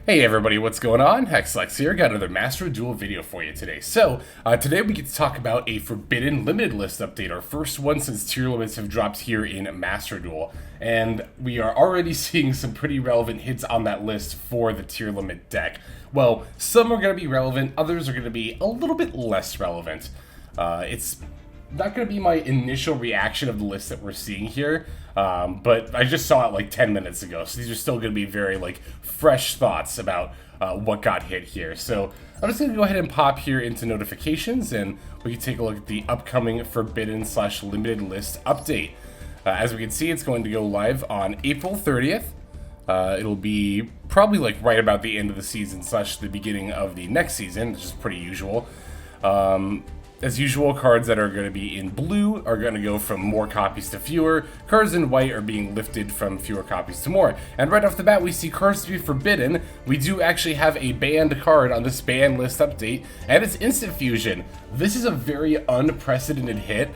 Hey everybody, what's going on? Hexlex here, got another Master Duel video for you today. So, today we get to talk about a Forbidden Limited List update, our first one since tier limits have dropped here in Master Duel. And we are already seeing some pretty relevant hits on that list for the tier limit deck. Well, some are going to be relevant, others are going to be a little bit less relevant. It's not going to be my initial reaction of the list that we're seeing here, but I just saw it like 10 minutes ago, so these are still going to be very fresh thoughts about what got hit here. So I'm just going to go ahead and pop here into notifications, and we can take a look at the upcoming Forbidden/Limited List update. As we can see, it's going to go live on April 30th. It'll be probably right about the end of the season / the beginning of the next season, which is pretty usual. As usual, cards that are going to be in blue are going to go from more copies to fewer. Cards in white are being lifted from fewer copies to more. And right off the bat, we see cards to be forbidden. We do actually have a banned card on this ban list update, and it's Instant Fusion. This is a very unprecedented hit.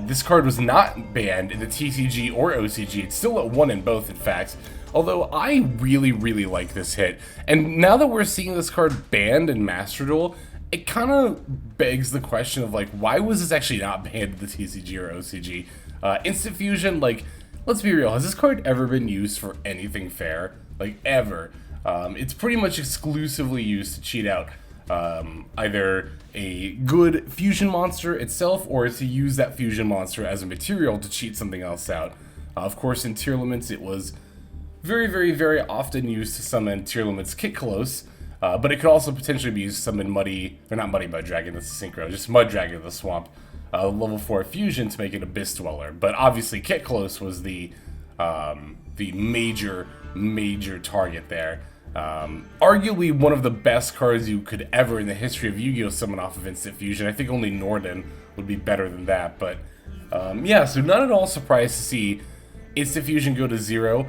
This card was not banned in the TCG or OCG. It's still at 1 in both, in fact. Although I really like this hit. And now that we're seeing this card banned in Master Duel, it kind of begs the question of why was this actually not banned in the TCG or OCG? Instant Fusion, let's be real, has this card ever been used for anything fair? Ever. It's pretty much exclusively used to cheat out either a good fusion monster itself, or to use that fusion monster as a material to cheat something else out. Of course, in Tearlaments, it was very often used to summon Tearlament's Kitkalos. But it could also potentially be used to summon not Muddy Mud Dragon, that's a synchro, just Mud Dragon of the Swamp, level 4 fusion to make it Abyss Dweller. But obviously Kitkalos was the major target there. Arguably one of the best cards you could ever in the history of Yu-Gi-Oh! Summon off of Instant Fusion. I think only Norden would be better than that. But yeah, so not at all surprised to see Instant Fusion go to 0.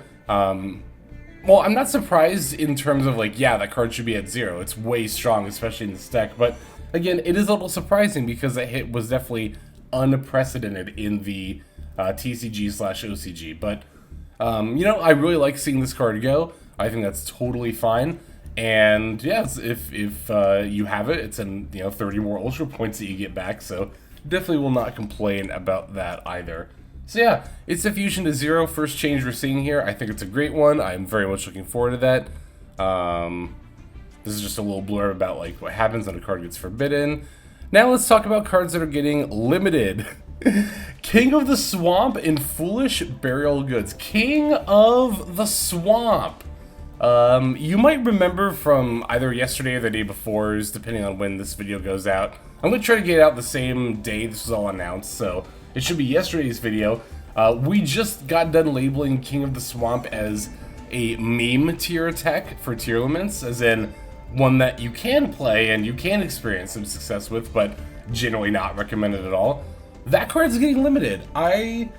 Well, I'm not surprised in terms of yeah, that card should be at 0. It's way strong, especially in this deck. But again, it is a little surprising because that hit was definitely unprecedented in the TCG/OCG. But I really like seeing this card go. I think that's totally fine. And yes, if you have it, it's in 30 more Ultra points that you get back. So definitely will not complain about that either. So yeah, it's a fusion to 0, first change we're seeing here. I think it's a great one. I'm very much looking forward to that. This is just a little blurb about what happens when a card gets forbidden. Now let's talk about cards that are getting limited. King of the Swamp and Foolish Burial Goods. King of the Swamp. You might remember from either yesterday or the day before's, depending on when this video goes out. I'm going to try to get it out the same day this was all announced, so it should be yesterday's video. We just got done labeling King of the Swamp as a meme tier tech for Tearlaments, as in one that you can play and you can experience some success with, but generally not recommended at all. That card's getting limited. I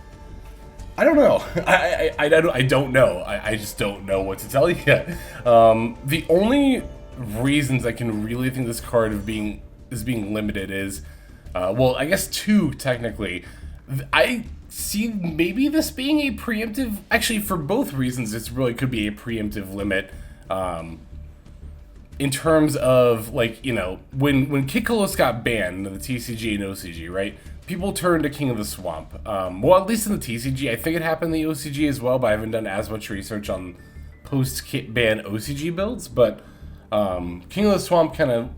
don't know. I don't know. I just don't know what to tell you yet. The only reasons I can really think this card is being limited is, well, I guess 2 technically. I see maybe this being a preemptive, actually for both reasons this really could be a preemptive limit, in terms of when Kitkalos got banned in the TCG and OCG, right? People turned to King of the Swamp. Well, at least in the TCG, I think it happened in the OCG as well, but I haven't done as much research on post-kit ban OCG builds, but King of the Swamp kind of,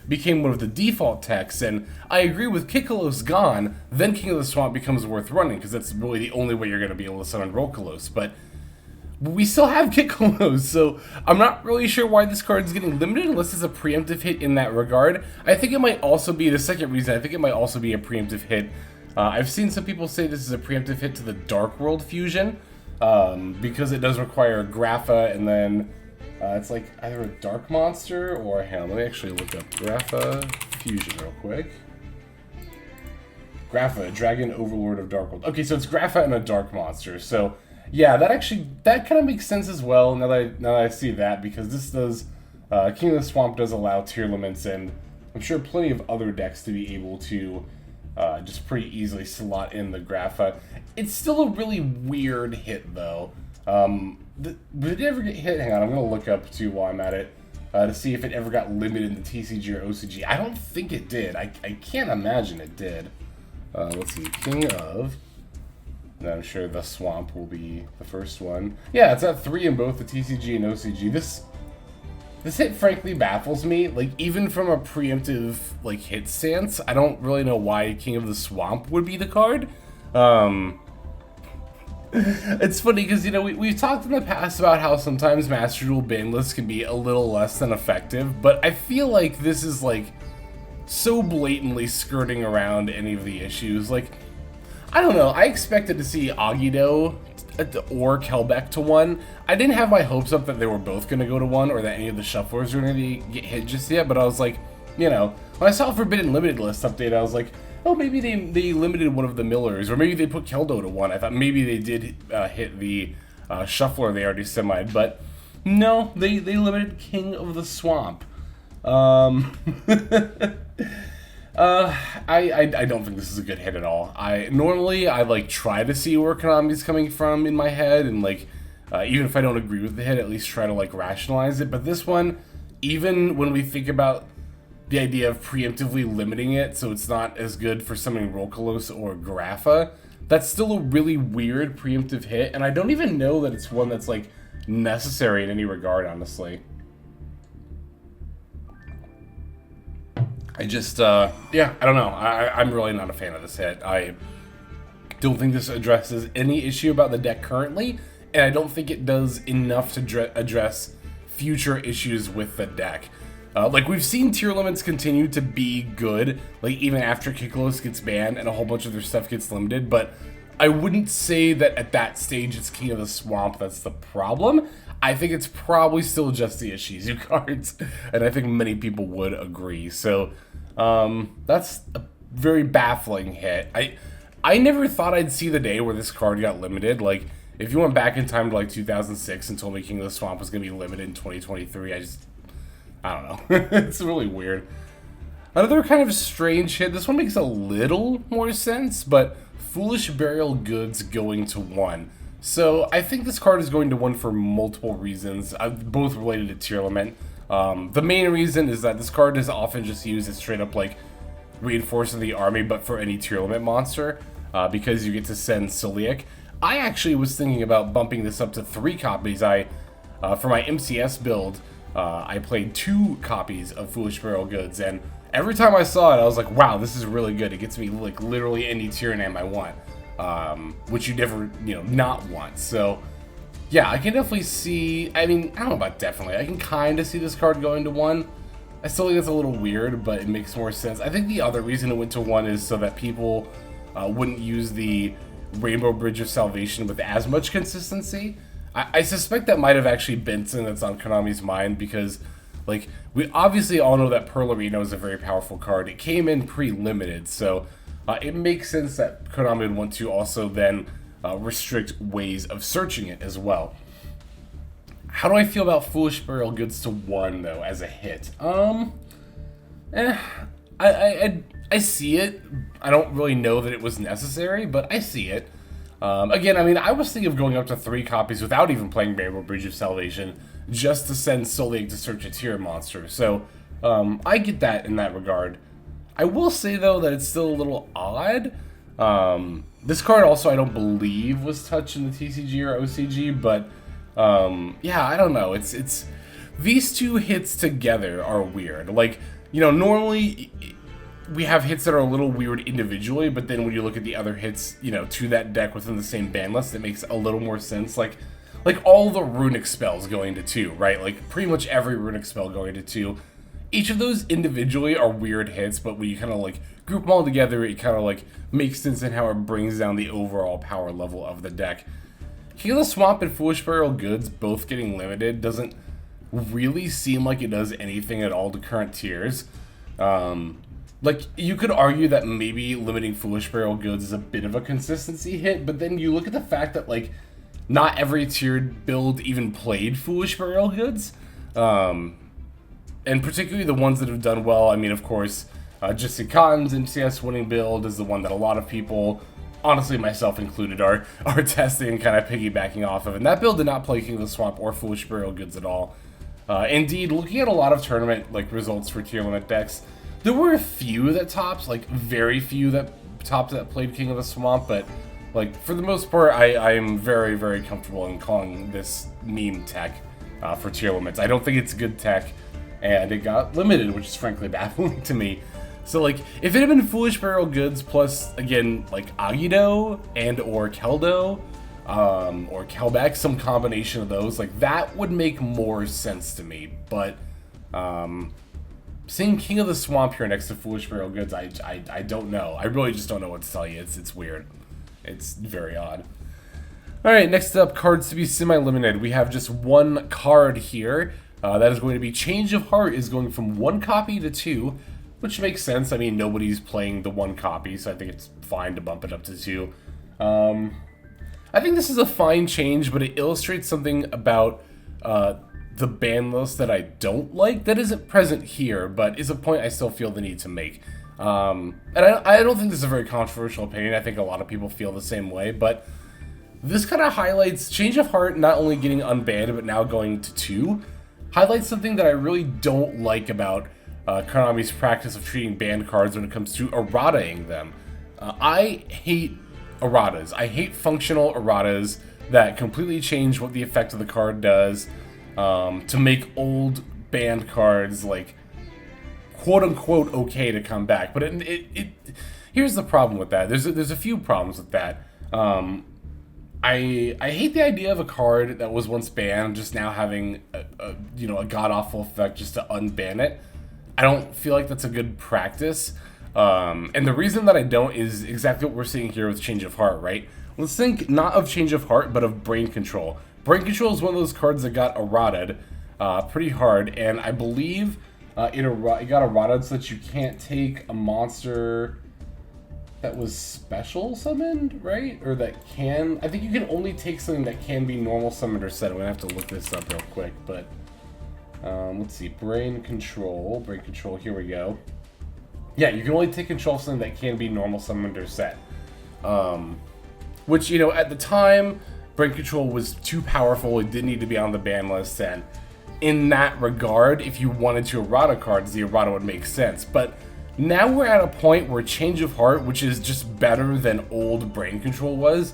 became one of the default techs, and I agree with Kitkalos gone, then King of the Swamp becomes worth running, because that's really the only way you're going to be able to summon Rokalos, but we still have Kitkalos, so I'm not really sure why this card is getting limited unless it's a preemptive hit in that regard. I think it might also be, the second reason, I think it might also be a preemptive hit. I've seen some people say this is a preemptive hit to the Dark World fusion, because it does require Grapha, and then it's either a Dark Monster or, hang on, let me actually look up Grapha Fusion real quick. Grapha, Dragon Overlord of Dark World. Okay, so it's Grapha and a Dark Monster, so yeah, that kind of makes sense as well now that I see that, because this does, King of the Swamp does allow Tearlaments and I'm sure plenty of other decks to be able to just pretty easily slot in the Grapha. It's still a really weird hit though. Did it ever get hit? Hang on, I'm gonna look up too while I'm at it to see if it ever got limited in the TCG or OCG. I don't think it did. I can't imagine it did. Let's see, King of. And I'm sure the Swamp will be the first one. Yeah, it's at 3 in both the TCG and OCG. This hit frankly baffles me. Like, even from a preemptive like hit stance, I don't really know why King of the Swamp would be the card. It's funny because, you know, we've talked in the past about how sometimes Master Duel ban lists can be a little less than effective, but I feel like this is like so blatantly skirting around any of the issues. Like, I don't know, I expected to see Agido or Kelbeck to 1. I didn't have my hopes up that they were both going to go to 1 or that any of the shufflers were going to get hit just yet, but I was like, you know, when I saw Forbidden Limited List update, I was like, oh, maybe they limited one of the Millers, or maybe they put Keldo to 1. I thought maybe they did hit the shuffler they already semied, but no, they limited King of the Swamp. I don't think this is a good hit at all. Normally I like try to see where Konami's coming from in my head, and like even if I don't agree with the hit, at least try to like rationalize it. But this one, even when we think about the idea of preemptively limiting it so it's not as good for summoning Rokalos or Grapha, that's still a really weird preemptive hit, and I don't even know that it's one that's like necessary in any regard, honestly. I just, yeah, I don't know. I'm really not a fan of this hit. I don't think this addresses any issue about the deck currently, and I don't think it does enough to address future issues with the deck. Like, we've seen Tearlaments continue to be good, like, even after Kiklos gets banned and a whole bunch of their stuff gets limited, but I wouldn't say that at that stage it's King of the Swamp that's the problem. I think it's probably still just the Ishizu cards, and I think many people would agree. So, that's a very baffling hit. I never thought I'd see the day where this card got limited. Like, if you went back in time to, like, 2006 and told me King of the Swamp was going to be limited in 2023, I don't know. It's really weird. Another kind of strange hit. This one makes a little more sense, but Foolish Burial Goods going to 1. So I think this card is going to 1 for multiple reasons, both related to Tearlament. The main reason is that this card is often just used as straight up like reinforcing the army, but for any Tearlament monster, because you get to send Celiac. I actually was thinking about bumping this up to 3 copies. For my MCS build, I played 2 copies of Foolish Burial Goods, and every time I saw it, I was like, wow, this is really good. It gets me like literally any Tyrannam I want, which you never, not want. So, yeah, I can definitely see, I mean, I don't know about definitely, I can kind of see this card going to 1. I still think that's a little weird, but it makes more sense. I think the other reason it went to 1 is so that people wouldn't use the Rainbow Bridge of Salvation with as much consistency. I suspect that might have actually been something that's on Konami's mind, because, like, we obviously all know that Pearl Arena is a very powerful card. It came in pre-limited, so it makes sense that Konami would want to also then restrict ways of searching it as well. How do I feel about Foolish Burial Goods to 1, though, as a hit? I see it. I don't really know that it was necessary, but I see it. Again, I mean, I was thinking of going up to 3 copies without even playing Rainbow Bridge of Salvation, just to send Solic to search a tier monster. So, I get that in that regard. I will say, though, that it's still a little odd. This card also, I don't believe, was touched in the TCG or OCG, but, yeah, I don't know. It's these 2 hits together are weird. Like, normally we have hits that are a little weird individually, but then when you look at the other hits, to that deck within the same ban list, it makes a little more sense. Like all the runic spells going to 2, right? Like pretty much every runic spell going to 2. Each of those individually are weird hits, but when you kind of like group them all together, it kind of like makes sense in how it brings down the overall power level of the deck. King of the Swamp and Foolish Burial Goods both getting limited doesn't really seem like it does anything at all to current tiers. Like, you could argue that maybe limiting Foolish Burial Goods is a bit of a consistency hit, but then you look at the fact that, like, not every tiered build even played Foolish Burial Goods. And particularly the ones that have done well, I mean, of course, Jesse Cotton's MCS winning build is the one that a lot of people honestly, myself included, are testing and kind of piggybacking off of. And that build did not play King of the Swamp or Foolish Burial Goods at all. Indeed, looking at a lot of tournament results for Tearlament decks, there were a few that topped, very few that topped that played King of the Swamp, but for the most part, I am very, very comfortable in calling this meme tech for Tearlaments. I don't think it's good tech, and it got limited, which is frankly baffling to me. So if it had been Foolish Burial Goods plus, again, Agido and or Keldo, or Kelbeck, some combination of those, that would make more sense to me. But seeing King of the Swamp here next to Foolish Burial Goods, I don't know. I really just don't know what to tell you. It's weird. It's very odd. Alright, next up, cards to be semi-limited. We have just one card here. That is going to be Change of Heart is going from 1 copy to 2, which makes sense. I mean, nobody's playing the 1 copy, so I think it's fine to bump it up to 2. I think this is a fine change, but it illustrates something about the ban list that I don't like. That isn't present here, but is a point I still feel the need to make. And I don't think this is a very controversial opinion. I think a lot of people feel the same way, but this kind of highlights Change of Heart not only getting unbanned, but now going to 2. Highlights something that I really don't like about Konami's practice of treating banned cards when it comes to errataing them. I hate erratas. I hate functional erratas that completely change what the effect of the card does, to make old banned cards quote-unquote okay to come back. But here's the problem with that. There's a few problems with that. I hate the idea of a card that was once banned just now having a god-awful effect just to unban it. I don't feel like that's a good practice. And the reason that I don't is exactly what we're seeing here with Change of Heart, right? Let's think not of Change of Heart, but of Brain Control. Brain Control is one of those cards that got errated pretty hard, and I believe it got errated so that you can't take a monster that was special summoned, right? Or that can... I think you can only take something that can be normal summoned or set. I'm going to have to look this up real quick, but... let's see. Brain Control, here we go. Yeah, you can only take control of something that can be normal summoned or set. Which, at the time, Brain Control was too powerful. It didn't need to be on the ban list, and in that regard, if you wanted to errata cards, the errata would make sense. But now we're at a point where Change of Heart, which is just better than old Brain Control was,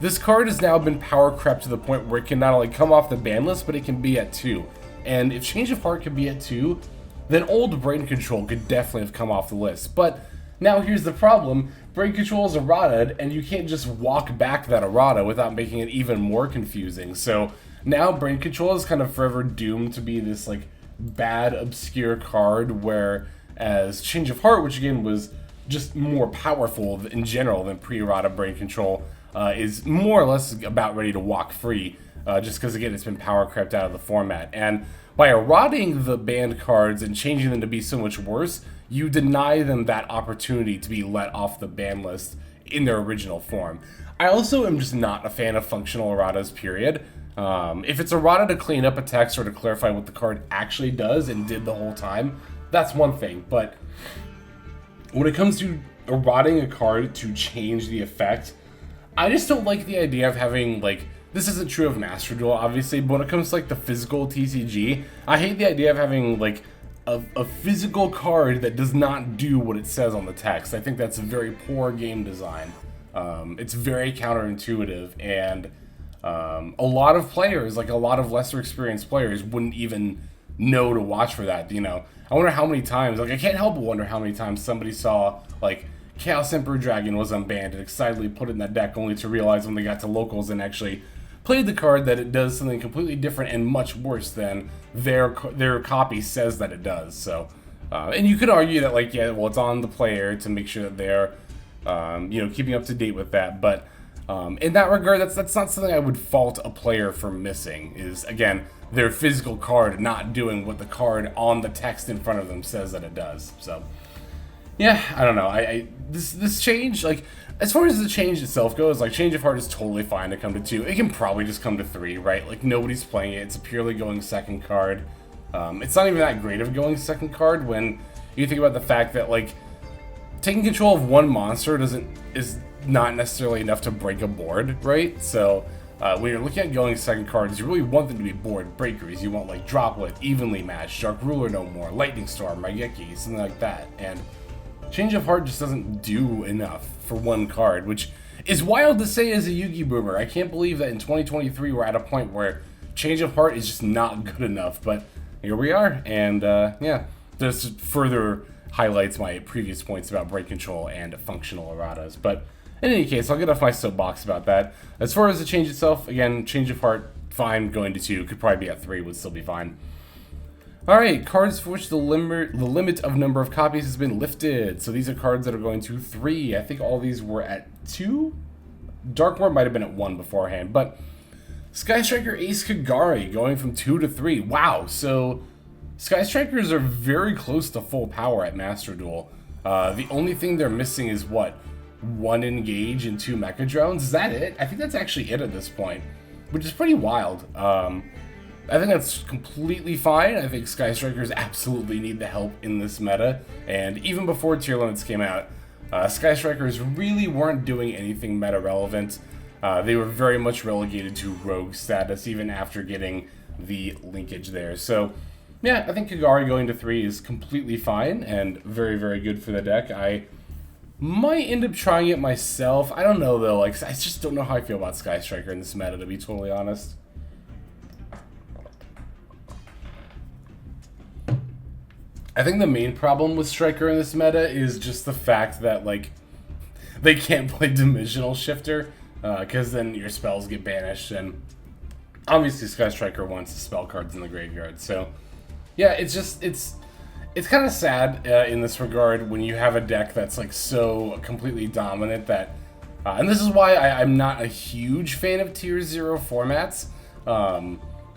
this card has now been power crept to the point where it can not only come off the ban list, but it can be at 2. And if Change of Heart could be at 2, then old Brain Control could definitely have come off the list. But now here's the problem. Brain Control is errated, and you can't just walk back that errata without making it even more confusing. So now Brain Control is kind of forever doomed to be this bad, obscure card, whereas Change of Heart, which again was just more powerful in general than pre-errata Brain Control, is more or less about ready to walk free, just because again it's been power crept out of the format. And by errating the banned cards and changing them to be so much worse, you deny them that opportunity to be let off the ban list in their original form. I also am just not a fan of functional erratas, period. If it's errata to clean up a text or to clarify what the card actually does and did the whole time, that's one thing. But when it comes to errating a card to change the effect, I just don't like the idea of having, this isn't true of Master Duel, obviously, but when it comes to, the physical TCG, I hate the idea of having, a physical card that does not do what it says on the text. I think that's very poor game design. It's very counterintuitive, and a lot of players, a lot of lesser experienced players, wouldn't even know to watch for that, I wonder how many times, I can't help but wonder how many times somebody saw, Chaos Emperor Dragon was unbanned and excitedly put it in that deck, only to realize when they got to locals and actually played the card that it does something completely different and much worse than their copy says that it does. So, and you could argue that it's on the player to make sure that they're, keeping up to date with that. But in that regard, that's not something I would fault a player for missing. Is again their physical card not doing what the card on the text in front of them says that it does. So. Yeah, I don't know. This change, as far as the change itself goes, Change of Heart is totally fine to come to 2. It can probably just come to 3, right? Nobody's playing it. It's a purely going second card. It's not even that great of a going second card when you think about the fact that, taking control of one monster is not necessarily enough to break a board, right? So when you're looking at going second cards, you really want them to be board breakers. You want like Droplet, Evenly Matched, Dark Ruler No More, Lightning Storm, Raigeki, something like that. And Change of Heart just doesn't do enough for one card, which is wild to say as a Yu-Gi boomer. I can't believe that in 2023 we're at a point where Change of Heart is just not good enough, but here we are, and yeah, this further highlights my previous points about break control and functional erratas. But in any case, I'll get off my soapbox about that. As far as the change itself, again, Change of Heart, fine, going to 2, could probably be at 3, would still be fine. Alright, cards for which the limit of number of copies has been lifted. So these are cards that are going to 3. I think all these were at 2? Dark War might have been at 1 beforehand, but Sky Striker Ace Kagari going from 2 to 3. Wow, so Sky Strikers are very close to full power at Master Duel. The only thing they're missing is what? 1 Engage and 2 Mecha Drones? Is that it? I think that's actually it at this point, which is pretty wild. I think that's completely fine. I think Sky Strikers absolutely need the help in this meta, and even before Tier Limits came out, Sky Strikers really weren't doing anything meta relevant. They were very much relegated to rogue status even after getting the linkage there. So yeah, I think Kagari going to 3 is completely fine and very, very good for the deck. I might end up trying it myself. I don't know though, like I just don't know how I feel about Sky Striker in this meta, to be totally honest. I think the main problem with Striker in this meta is just the fact that, like, they can't play Dimensional Shifter, because then your spells get banished, and obviously Sky Striker wants to spell cards in the graveyard, so yeah, it's just, it's kind of sad in this regard when you have a deck that's, like, so completely dominant that, and this is why I'm not a huge fan of Tier 0 formats.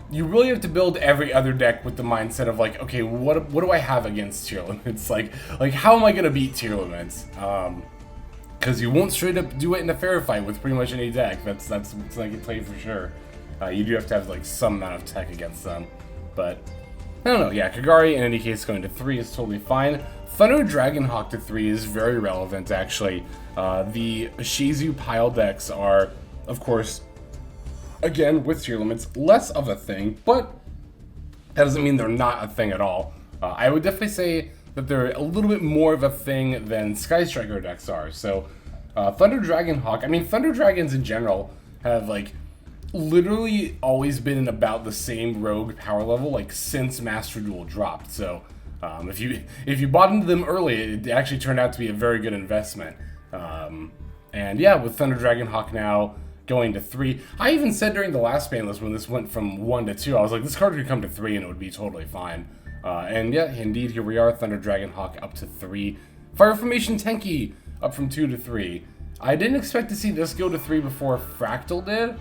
You really have to build every other deck with the mindset of like, okay, what do I have against Tier Limits? Like how am I gonna beat Tier Limits? Because you won't straight up do it in a fair fight with pretty much any deck. That's something I can tell you for sure. You do have to have like some amount of tech against them. But I don't know. Yeah, Kagari in any case going to 3 is totally fine. Thunder Dragonhawk to 3 is very relevant actually. The Shizu pile decks are, of course, again, with Tier Limits, less of a thing, but that doesn't mean they're not a thing at all. I would definitely say that they're a little bit more of a thing than Sky Striker decks are. So, Thunder Dragonhawk, I mean, Thunder Dragons in general have, like, literally always been in about the same rogue power level, like, since Master Duel dropped. So, if you bought into them early, it actually turned out to be a very good investment. And yeah, with Thunder Dragonhawk now going to 3. I even said during the last ban list when this went from 1 to 2, I was like, this card could come to 3 and it would be totally fine. And yeah, indeed, here we are, Thunder Dragonhawk up to 3. Fire Formation Tenki up from 2 to 3. I didn't expect to see this go to 3 before Fractal did.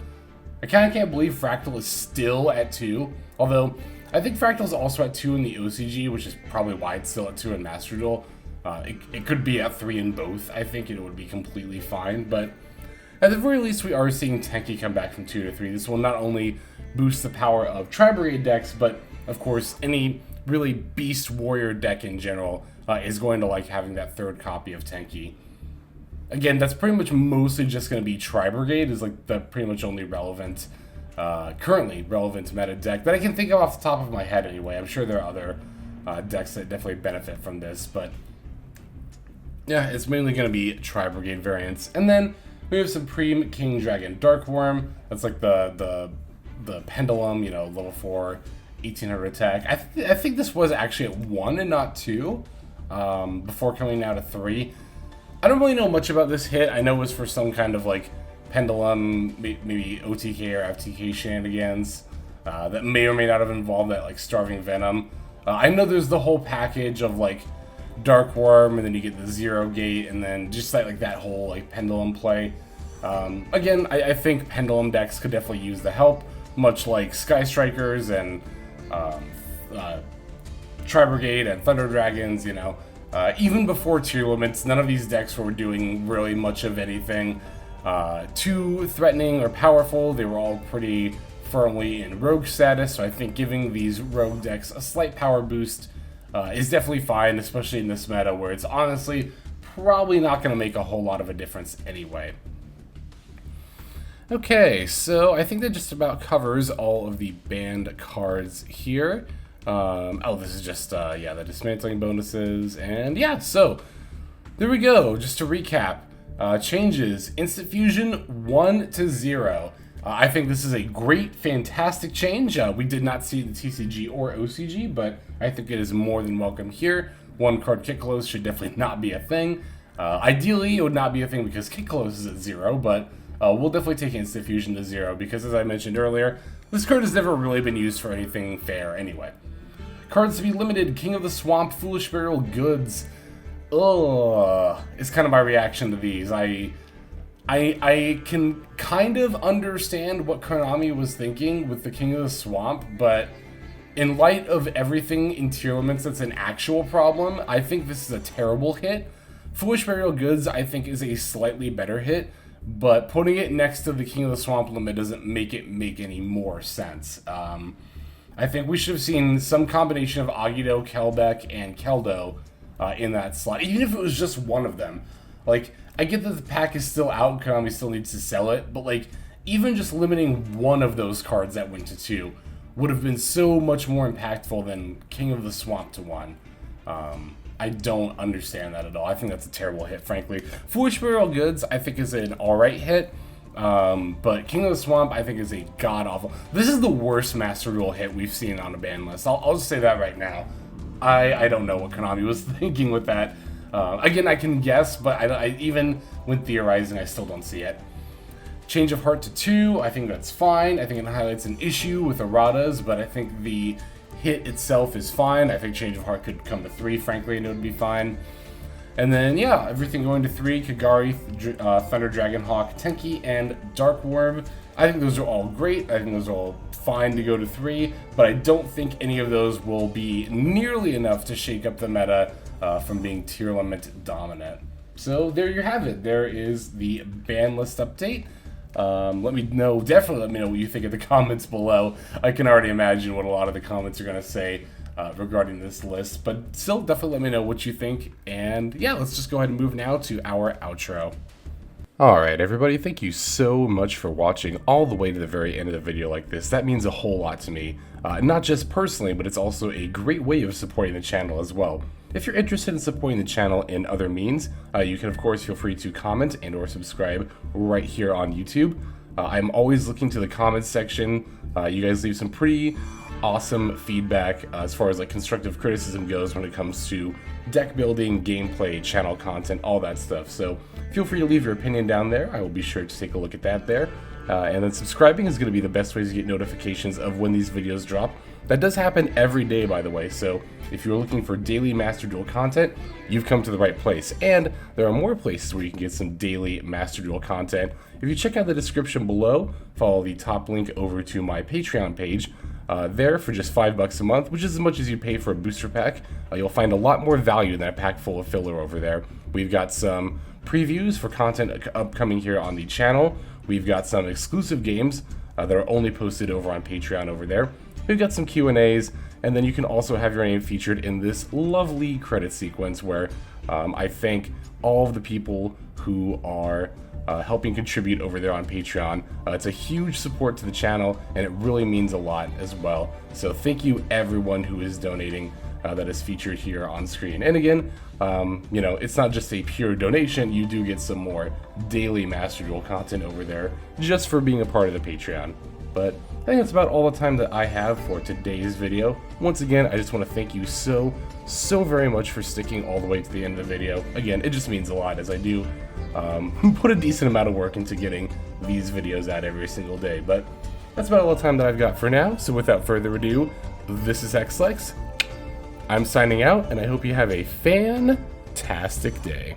I kind of can't believe Fractal is still at 2, although I think Fractal's also at 2 in the OCG, which is probably why it's still at 2 in Master Duel. It could be at 3 in both, I think, and it would be completely fine, but at the very least, we are seeing Tenki come back from 2 to 3. This will not only boost the power of Tri-Brigade decks, but, of course, any really Beast Warrior deck in general is going to like having that 3rd copy of Tenki. Again, that's pretty much mostly just going to be Tri-Brigade, is like the pretty much only relevant, currently relevant meta deck that I can think of off the top of my head anyway. I'm sure there are other decks that definitely benefit from this, but yeah, it's mainly going to be Tri-Brigade variants. And then we have Supreme King Dragon Dark Worm. That's like the Pendulum, you know, level 4, 1800 attack. I think this was actually at 1 and not 2 before coming out at 3. I don't really know much about this hit. I know it was for some kind of like Pendulum, maybe OTK or FTK shenanigans that may or may not have involved that like Starving Venom. I know there's the whole package of like Dark Worm, and then you get the Zero Gate, and then just like that whole like Pendulum play. Again, I think Pendulum decks could definitely use the help, much like Sky Strikers and Tri-Brigade and Thunder Dragons, you know. Even before Tier Limits, none of these decks were doing really much of anything too threatening or powerful. They were all pretty firmly in rogue status, so I think giving these rogue decks a slight power boost is definitely fine, especially in this meta where it's honestly probably not going to make a whole lot of a difference anyway. Okay, so I think that just about covers all of the banned cards here. Oh, this is just, yeah, the dismantling bonuses, and yeah, so there we go. Just to recap, changes, Instant Fusion 1 to 0. I think this is a great, fantastic change. We did not see the TCG or OCG, but I think it is more than welcome here. One card kick close should definitely not be a thing. Ideally, it would not be a thing because kick close is at 0, but we'll definitely take Instant Fusion to 0 because, as I mentioned earlier, this card has never really been used for anything fair anyway. Cards to be limited, King of the Swamp, Foolish Burial Goods. Ugh, is kind of my reaction to these. I can kind of understand what Konami was thinking with the King of the Swamp, but in light of everything in Tearlaments that's an actual problem, I think this is a terrible hit. Foolish Burial Goods, I think, is a slightly better hit, but putting it next to the King of the Swamp limit doesn't make it make any more sense. I think we should have seen some combination of Agido, Kelbeck, and Keldo in that slot, even if it was just one of them. Like, I get that the pack is still out, Konami still needs to sell it, but like, even just limiting one of those cards that went to 2 would have been so much more impactful than King of the Swamp to 1. I don't understand that at all. I think that's a terrible hit, frankly. Foolish Burial Goods, I think, is an alright hit. But King of the Swamp, I think, is a god-awful. This is the worst Master Duel hit we've seen on a ban list. I'll just say that right now. I don't know what Konami was thinking with that. Again, I can guess, but I even when theorizing, I still don't see it. Change of Heart to 2, I think that's fine. I think it highlights an issue with Eradas, but I think the hit itself is fine. I think Change of Heart could come to 3, frankly, and it would be fine. And then, yeah, everything going to 3, Kagari, Thunder Dragon Hawk, Tenki, and Dark Worm. I think those are all great. I think those are all fine to go to 3, but I don't think any of those will be nearly enough to shake up the meta from being Tearlament dominant. So there you have it. There is the ban list update. Definitely let me know what you think in the comments below. I can already imagine what a lot of the comments are going to say regarding this list, but still definitely let me know what you think. And yeah, let's just go ahead and move now to our outro. Alright everybody, thank you so much for watching all the way to the very end of the video like this. That means a whole lot to me. Not just personally, but it's also a great way of supporting the channel as well. If you're interested in supporting the channel in other means, you can of course feel free to comment and or subscribe right here on YouTube. I'm always looking to the comments section. You guys leave some pretty awesome feedback as far as like constructive criticism goes when it comes to deck building, gameplay, channel content, all that stuff. So feel free to leave your opinion down there. I will be sure to take a look at that there. And then subscribing is going to be the best way to get notifications of when these videos drop. That does happen every day, by the way, so if you're looking for daily Master Duel content, you've come to the right place. And there are more places where you can get some daily Master Duel content. If you check out the description below, follow the top link over to my Patreon page. There for just $5 a month, which is as much as you pay for a booster pack. You'll find a lot more value than a pack full of filler over there. We've got some previews for content upcoming here on the channel. We've got some exclusive games that are only posted over on Patreon over there. We've got some Q&As, and then you can also have your name featured in this lovely credit sequence where I thank all of the people who are helping contribute over there on Patreon. It's a huge support to the channel, and it really means a lot as well. So thank you everyone who is donating that is featured here on screen. And again, you know, it's not just a pure donation. You do get some more daily Master Duel content over there just for being a part of the Patreon. But I think that's about all the time that I have for today's video. Once again, I just want to thank you so very much for sticking all the way to the end of the video. Again, it just means a lot as I do put a decent amount of work into getting these videos out every single day. But that's about all the time that I've got for now. So without further ado, this is XLex. I'm signing out, and I hope you have a fantastic day.